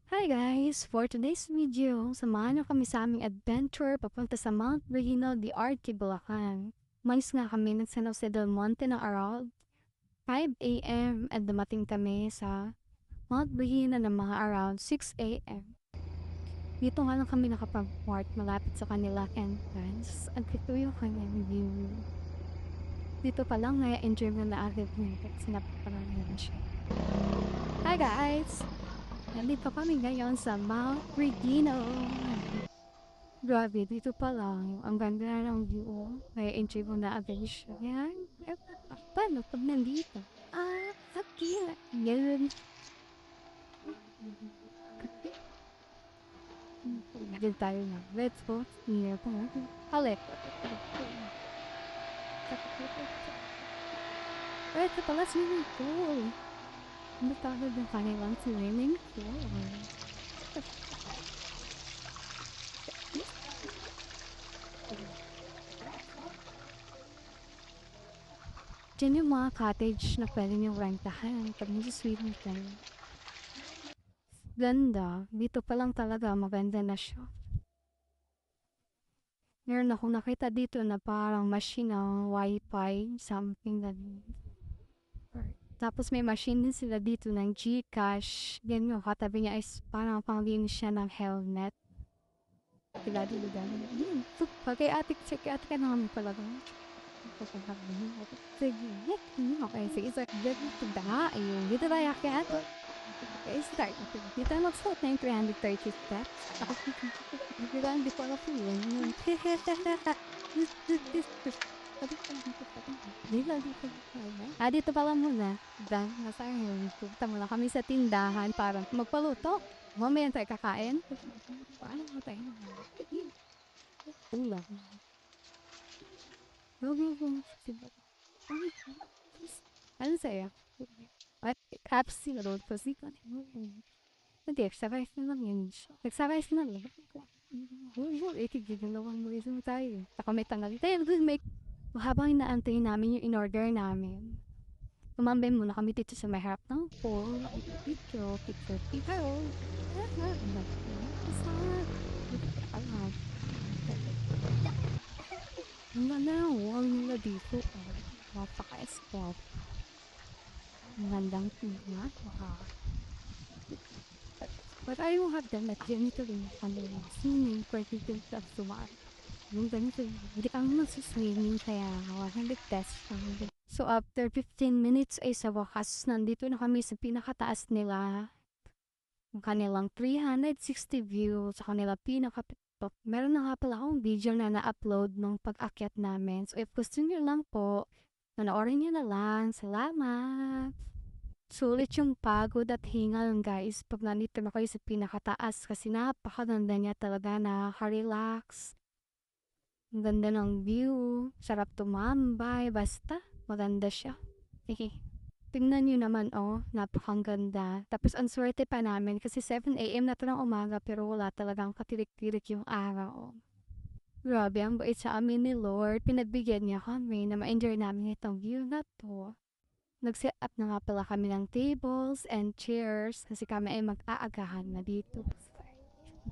Hi guys! For today's video, samahan niyo kami sa aming adventure papunta sa Mount Regina de Arte, Bulacan. Malis nga kami ng San Jose del Monte na around 5 a.m. at dumating kami sa Mount Regina ng mga around 6 a.m. Dito nga lang kami nakapag-park malapit sa kanila entrance at ito yung kanyang view. Dito pa lang na-enjoy mo na agad mo kasi napaparalan siya. Hi guys! Nandito kami ngayon sa Mount Regina. Grabe, dito pa lang. Ang ganda na ng view. May enjoy mo na agad siya. Yan. Paano pag nandito? Sakit. Ganun. Ganun tayo na. Let's go. Here po. Halik. Ito pala swimming pool. Ano tawag ng kanilang swimming pool? Diyan yung mga cottage na pwede nyo rentahan pag nag-swimming kayo. Ganda. Dito pa lang talaga maganda na siya. Meron akong nakita dito na parang machine ng wifi, something ganun. Tapos may machine din sila dito ng Gcash. Ganyan yung katabi niya is parang panglinis siya ng helmet. Kila dito ganun. Pagkay atik, check atik ka naman pala doon. Sige. Okay, sige. So, dito da. Ayun. Dito tayo kaya ito. Okay, start. Dito na mag-float na yung 330 steps. Ako, dito lang, di ko alam po yun. Dito pala muna. Dan, nasa akin. Pupunta muna kami sa tindahan para magpaluto. Mamaya tayo kakain. Paano mo tayo? Ulam. Ano sa'yo? At apps sinunod ko si Hindi, exercise na lang yun. Exercise na lang. Ikigigalawan mo isang tayo. Saka may tangal. Tayo, may habang inaantay namin yung in-order namin. Tumambay muna kami dito sa may harap ng pool. Picture. Ang ganda ng wall nila dito. Napaka-spot. Ang gandang tingnan. But I don't have them at ganito rin kanila. Swimming for people sa sumar. Yung ganito, hindi kami magsuswimming kaya 100 test kami. So after 15 minutes ay sa wakas, nandito na kami sa pinakataas nila. Ang kanilang 360 view sa kanila pinaka-top. Meron na nga pala akong video na na-upload nung pag-akyat namin. So if gusto nyo lang po, panoorin nyo na lang. Salamat! Sulit yung pagod at hingal guys pag nandito na kayo sa pinakataas kasi napakaganda niya talaga, nakaka-relax. Ang ganda ng view, sarap tumambay, basta maganda siya. Tingnan nyo naman napakang ganda. Tapos ang swerte pa namin kasi 7 a.m. na ito ng umaga pero wala talagang katirik-tirik yung araw. Grabe, ang bait sa amin ni Lord. Pinagbigyan niya kami na ma-enjoy namin itong view na to. Nag-set up na nga pala kami ng tables and chairs kasi kami ay mag-aagahan na dito.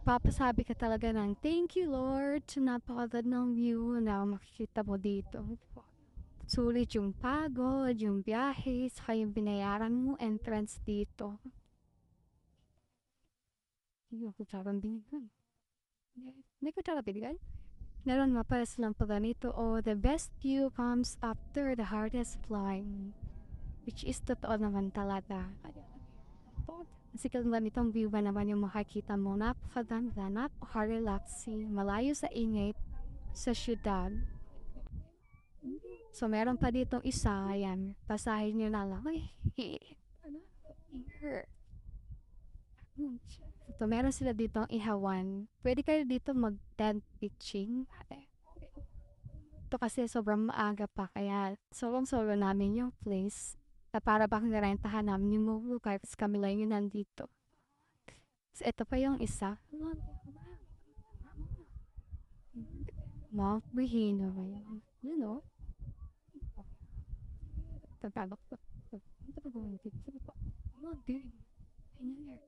Papasabi ka talaga ng thank you Lord sa napakagandang view na makikita mo dito. Sulit yung pagod, yung biyahe, saka yung binayaran mo entrance dito. Hindi ko tsarang binigyan. Hindi ko tsarang binigyan. Meron nga pala silang paganito, the best view comes after the hardest climb. Which is totoo naman talaga. Kasi ganitong view ba naman yung makikita mo, napakaganda, napaka-relaxing, malayo sa ingay sa syudad. So, meron pa ditong isa, yan, basahin nyo na lang. So, meron sila ditong ihawan. Pwede kayo dito mag-tent pitching. Ito kasi sobrang maaga pa, kaya solong-solo namin yung place. Na para bang nirentahan namin yung lugar, kasi kami lang yung nandito. So, ito pa yung isa. Mount Regina ba yun? You know? Tagalog.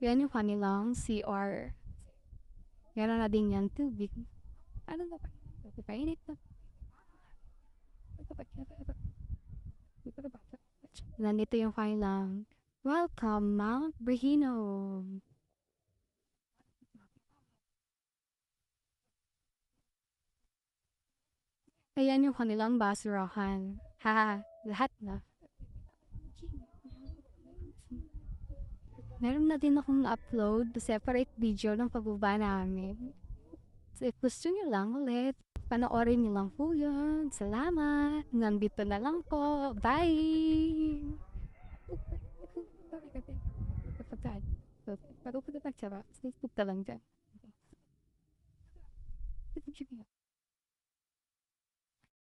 Yan yung kanilang CR. Meron na din yan tubig. Ano na ba? Painit na. Nandito yung kanilang Welcome Mount Brehino. Ayan yung kanilang basurahan. Ha, lahat na. Meron na din akong na-upload separate video ng pagbaba namin. So, if gusto nyo lang ulit, panoorin nyo lang po yun. Salamat. Nandito na lang po. Bye! Parupo na lang siya ba? Facebook na lang dyan.